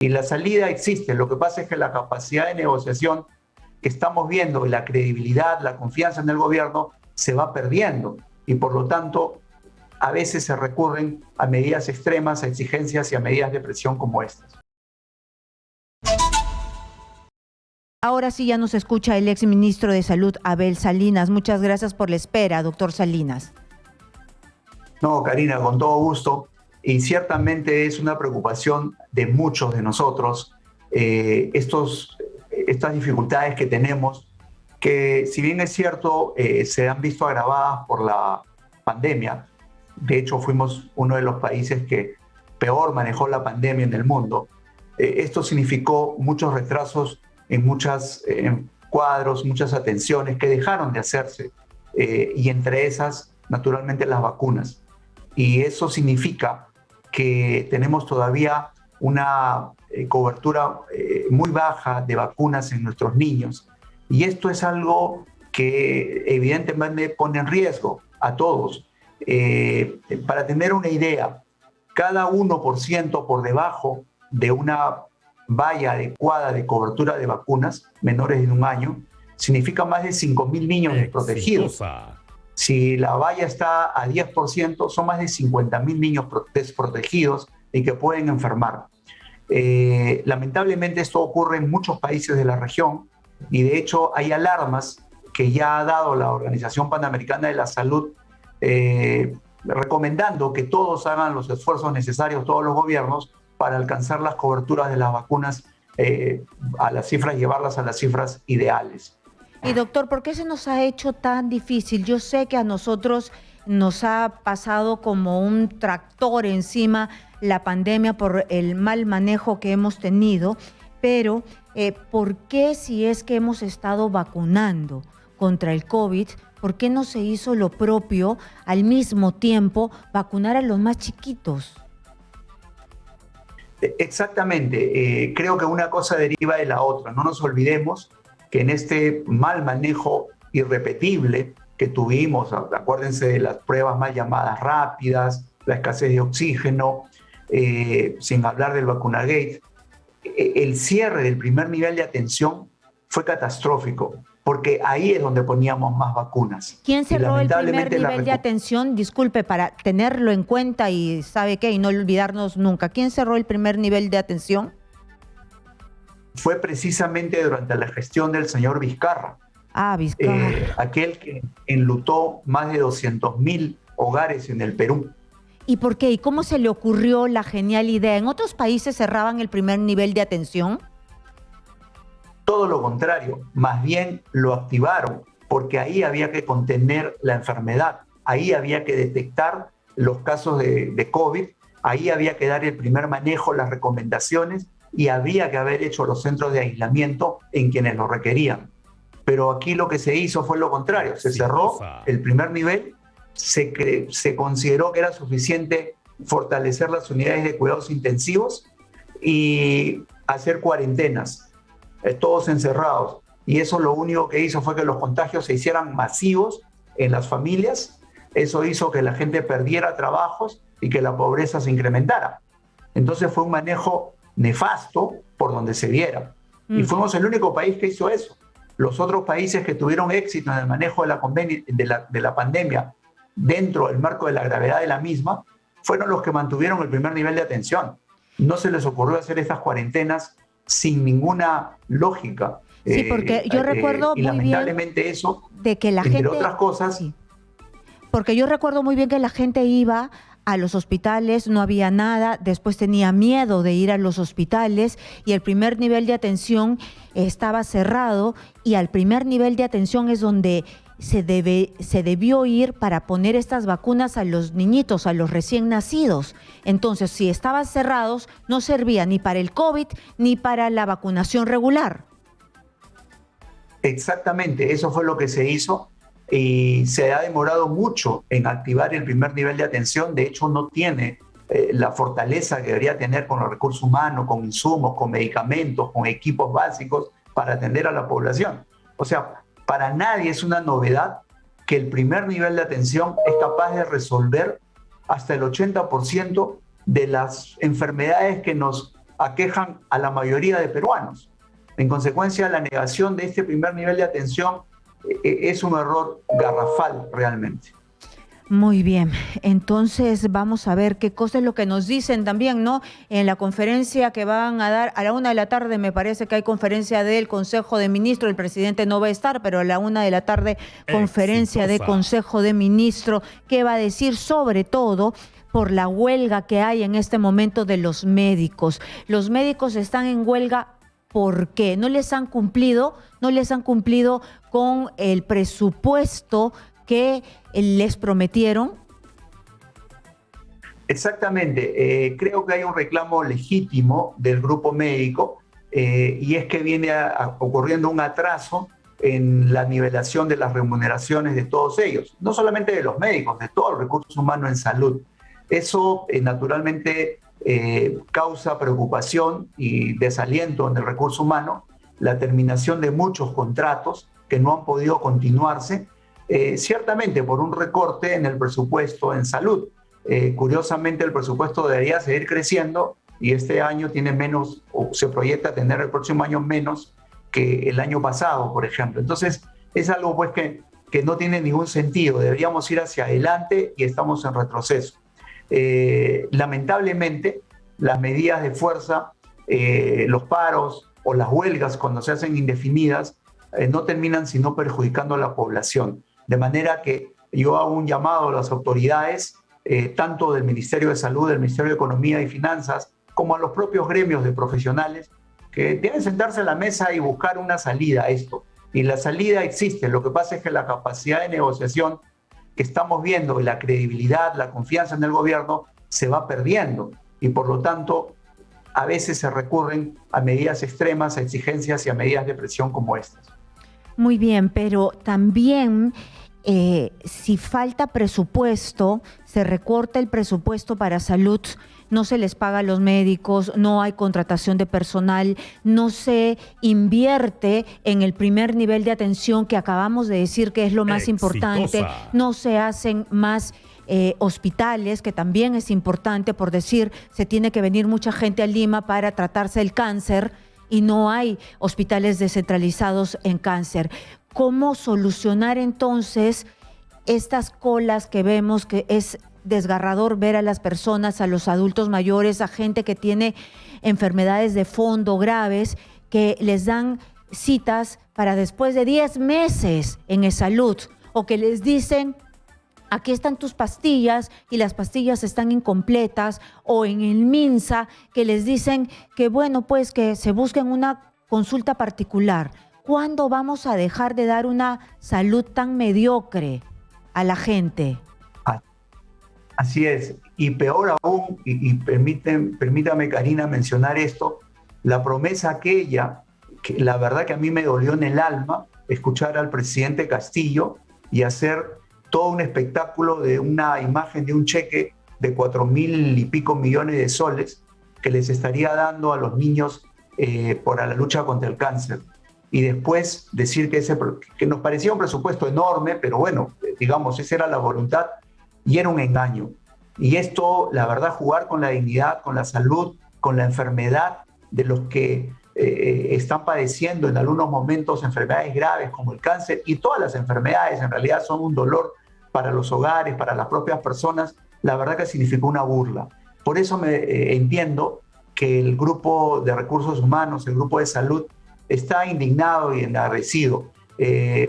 Y la salida existe. Lo que pasa es que la capacidad de negociación que estamos viendo, la credibilidad, la confianza en el gobierno, se va perdiendo. Y por lo tanto, a veces se recurren a medidas extremas, a exigencias y a medidas de presión como estas. Ahora sí ya nos escucha el exministro de Salud, Abel Salinas. Muchas gracias por la espera, doctor Salinas. No, Karina, con todo gusto. Y ciertamente es una preocupación de muchos de nosotros estas dificultades que tenemos, que si bien es cierto, se han visto agravadas por la pandemia. De hecho, fuimos uno de los países que peor manejó la pandemia en el mundo. Esto significó muchos retrasos en muchos cuadros, muchas atenciones que dejaron de hacerse, y entre esas, naturalmente, las vacunas. Y eso significa que tenemos todavía una cobertura muy baja de vacunas en nuestros niños. Y esto es algo que evidentemente pone en riesgo a todos. Para tener una idea, cada 1% por debajo de una valla adecuada de cobertura de vacunas menores de un año significa más de 5.000 niños desprotegidos. Si la valla está a 10%, son más de 50.000 niños desprotegidos y que pueden enfermar. Lamentablemente esto ocurre en muchos países de la región y de hecho hay alarmas que ya ha dado la Organización Panamericana de la Salud, recomendando que todos hagan los esfuerzos necesarios, todos los gobiernos, para alcanzar las coberturas de las vacunas a las cifras, llevarlas a las cifras ideales. Y doctor, ¿por qué se nos ha hecho tan difícil? Yo sé que a nosotros nos ha pasado como un tractor encima la pandemia por el mal manejo que hemos tenido, pero ¿por qué, si es que hemos estado vacunando contra el COVID, por qué no se hizo lo propio al mismo tiempo vacunar a los más chiquitos? Exactamente, creo que una cosa deriva de la otra. No nos olvidemos que en este mal manejo irrepetible que tuvimos, acuérdense de las pruebas mal llamadas rápidas, la escasez de oxígeno, sin hablar del vacunagate, el cierre del primer nivel de atención fue catastrófico, porque ahí es donde poníamos más vacunas. ¿Quién cerró el primer nivel de atención? Disculpe, para tenerlo en cuenta y ¿sabe qué? Y no olvidarnos nunca. ¿Quién cerró el primer nivel de atención? Fue precisamente durante la gestión del señor Vizcarra. Vizcarra. Aquel que enlutó más de 200.000 hogares en el Perú. ¿Y por qué? ¿Y cómo se le ocurrió la genial idea? ¿En otros países cerraban el primer nivel de atención? Todo lo contrario, más bien lo activaron, porque ahí había que contener la enfermedad, ahí había que detectar los casos de COVID, ahí había que dar el primer manejo, las recomendaciones, y había que haber hecho los centros de aislamiento en quienes lo requerían. Pero aquí lo que se hizo fue lo contrario, se cerró el primer nivel, se consideró que era suficiente fortalecer las unidades de cuidados intensivos y hacer cuarentenas, todos encerrados. Y eso lo único que hizo fue que los contagios se hicieran masivos en las familias. Eso hizo que la gente perdiera trabajos y que la pobreza se incrementara. Entonces fue un manejo nefasto por donde se viera. Y fuimos el único país que hizo eso. Los otros países que tuvieron éxito en el manejo de la pandemia dentro del marco de la gravedad de la misma fueron los que mantuvieron el primer nivel de atención. No se les ocurrió hacer estas cuarentenas sin ninguna lógica. Sí, porque yo recuerdo y muy lamentablemente bien eso, de que la entre gente, otras cosas... Sí. Porque yo recuerdo muy bien que la gente iba a los hospitales, no había nada, después tenía miedo de ir a los hospitales y el primer nivel de atención estaba cerrado, y al primer nivel de atención es donde se debió ir para poner estas vacunas a los niñitos, a los recién nacidos. Entonces, si estaban cerrados, no servía ni para el COVID ni para la vacunación regular. Exactamente, eso fue lo que se hizo. Y se ha demorado mucho en activar el primer nivel de atención. De hecho, no tiene la fortaleza que debería tener con los recursos humanos, con insumos, con medicamentos, con equipos básicos para atender a la población. O sea, para nadie es una novedad que el primer nivel de atención es capaz de resolver hasta el 80% de las enfermedades que nos aquejan a la mayoría de peruanos. En consecuencia, la negación de este primer nivel de atención es un error garrafal realmente. Muy bien, entonces vamos a ver qué cosa es lo que nos dicen también, ¿no? En la conferencia que van a dar a la 1 de la tarde, me parece que hay conferencia del Consejo de Ministros, el presidente no va a estar, pero a la 1 de la tarde conferencia de Consejo de Ministros, que va a decir sobre todo por la huelga que hay en este momento de los médicos. Los médicos están en huelga. ¿Por qué? ¿No les han cumplido con el presupuesto que les prometieron? Exactamente. Creo que hay un reclamo legítimo del grupo médico y es que viene ocurriendo un atraso en la nivelación de las remuneraciones de todos ellos, no solamente de los médicos, de todo el recurso humano en salud. Eso naturalmente causa preocupación y desaliento en el recurso humano, la terminación de muchos contratos que no han podido continuarse, ciertamente por un recorte en el presupuesto en salud. Curiosamente, el presupuesto debería seguir creciendo y este año tiene menos, o se proyecta tener el próximo año menos que el año pasado, por ejemplo. Entonces, es algo pues que no tiene ningún sentido. Deberíamos ir hacia adelante y estamos en retroceso. Lamentablemente, las medidas de fuerza, los paros o las huelgas cuando se hacen indefinidas no terminan sino perjudicando a la población. De manera que yo hago un llamado a las autoridades, tanto del Ministerio de Salud, del Ministerio de Economía y Finanzas, como a los propios gremios de profesionales, que deben sentarse a la mesa y buscar una salida a esto. Y la salida existe, lo que pasa es que la capacidad de negociación que estamos viendo y la credibilidad, la confianza en el gobierno se va perdiendo y por lo tanto a veces se recurren a medidas extremas, a exigencias y a medidas de presión como estas. Muy bien, pero también si falta presupuesto, se recorta el presupuesto para salud, no se les paga a los médicos, no hay contratación de personal, no se invierte en el primer nivel de atención que acabamos de decir que es lo más importante, no se hacen más hospitales, que también es importante, por decir, se tiene que venir mucha gente a Lima para tratarse el cáncer y no hay hospitales descentralizados en cáncer. ¿Cómo solucionar entonces estas colas que vemos, que es desgarrador ver a las personas, a los adultos mayores, a gente que tiene enfermedades de fondo graves, que les dan citas para después de 10 meses en eSalud, o que les dicen, aquí están tus pastillas y las pastillas están incompletas, o en el MINSA que les dicen que bueno, pues que se busquen una consulta particular? ¿Cuándo vamos a dejar de dar una salud tan mediocre a la gente? Así es, y peor aún, y permítame, Karina, mencionar esto, la promesa aquella, que la verdad que a mí me dolió en el alma, escuchar al presidente Castillo y hacer todo un espectáculo de una imagen de un cheque de 4.000 y pico millones de soles que les estaría dando a los niños por la lucha contra el cáncer. Y después decir que nos parecía un presupuesto enorme, pero bueno, digamos, esa era la voluntad y era un engaño. Y esto, la verdad, jugar con la dignidad, con la salud, con la enfermedad de los que están padeciendo en algunos momentos enfermedades graves como el cáncer, y todas las enfermedades en realidad son un dolor para los hogares, para las propias personas, la verdad que significó una burla. Por eso entiendo que el grupo de recursos humanos, el grupo de salud, está indignado y enardecido.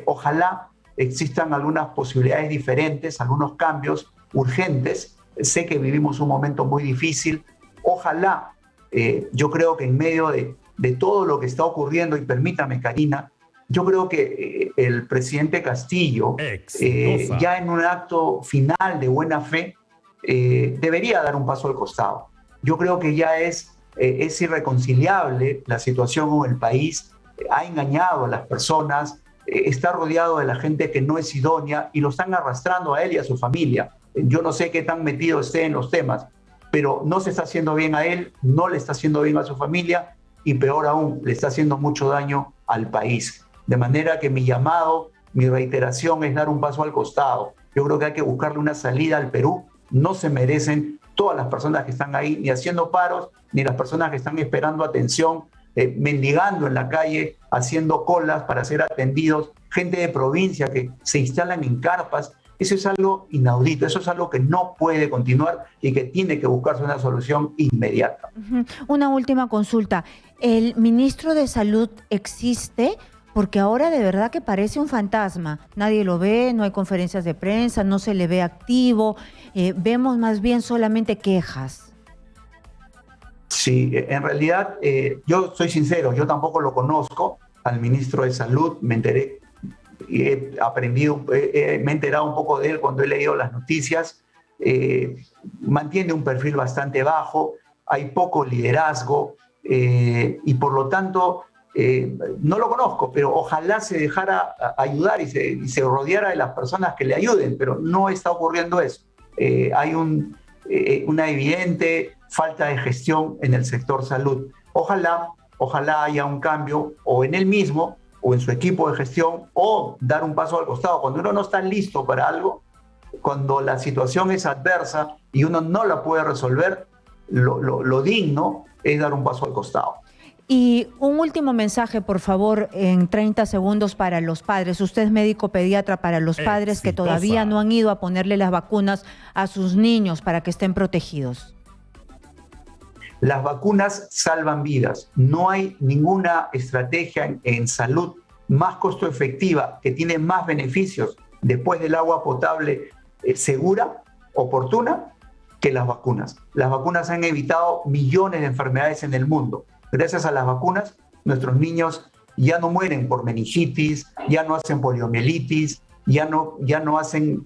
Ojalá existan algunas posibilidades diferentes, algunos cambios urgentes. Sé que vivimos un momento muy difícil. Ojalá, yo creo que en medio de todo lo que está ocurriendo, y permítame, Karina, yo creo que el presidente Castillo, ya en un acto final de buena fe, debería dar un paso al costado. Yo creo que ya es irreconciliable la situación con el país, ha engañado a las personas, está rodeado de la gente que no es idónea y lo están arrastrando a él y a su familia. Yo no sé qué tan metido esté en los temas, pero no se está haciendo bien a él, no le está haciendo bien a su familia y peor aún, le está haciendo mucho daño al país. De manera que mi llamado, mi reiteración es dar un paso al costado. Yo creo que hay que buscarle una salida al Perú. No se merecen todas las personas que están ahí, ni haciendo paros, ni las personas que están esperando atención, mendigando en la calle, haciendo colas para ser atendidos, gente de provincia que se instalan en carpas. Eso es algo inaudito, eso es algo que no puede continuar y que tiene que buscarse una solución inmediata. Una última consulta. ¿El ministro de Salud existe? Porque ahora de verdad que parece un fantasma. Nadie lo ve, no hay conferencias de prensa, no se le ve activo. Vemos más bien solamente quejas. Sí, en realidad, yo soy sincero, yo tampoco lo conozco al ministro de Salud, me enteré y he aprendido, me he enterado un poco de él cuando he leído las noticias. Mantiene un perfil bastante bajo, hay poco liderazgo y por lo tanto no lo conozco, pero ojalá se dejara ayudar y se rodeara de las personas que le ayuden, pero no está ocurriendo eso. Hay una evidente falta de gestión en el sector salud. Ojalá haya un cambio o en él mismo o en su equipo de gestión, o dar un paso al costado. Cuando uno no está listo para algo, cuando la situación es adversa y uno no la puede resolver, lo digno es dar un paso al costado. Y un último mensaje, por favor, en 30 segundos para los padres. Usted es médico pediatra, para los padres que todavía no han ido a ponerle las vacunas a sus niños para que estén protegidos. Las vacunas salvan vidas. No hay ninguna estrategia en salud más costo efectiva, que tiene más beneficios después del agua potable segura, oportuna, que las vacunas. Las vacunas han evitado millones de enfermedades en el mundo. Gracias a las vacunas, nuestros niños ya no mueren por meningitis, ya no hacen poliomielitis, ya no hacen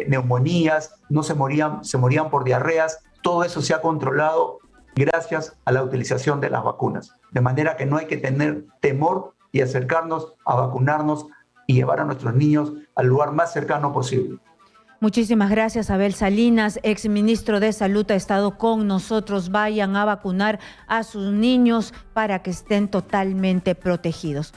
neumonías, no se morían por diarreas. Todo eso se ha controlado gracias a la utilización de las vacunas. De manera que no hay que tener temor y acercarnos a vacunarnos y llevar a nuestros niños al lugar más cercano posible. Muchísimas gracias, Abel Salinas, exministro de Salud, ha estado con nosotros. Vayan a vacunar a sus niños para que estén totalmente protegidos.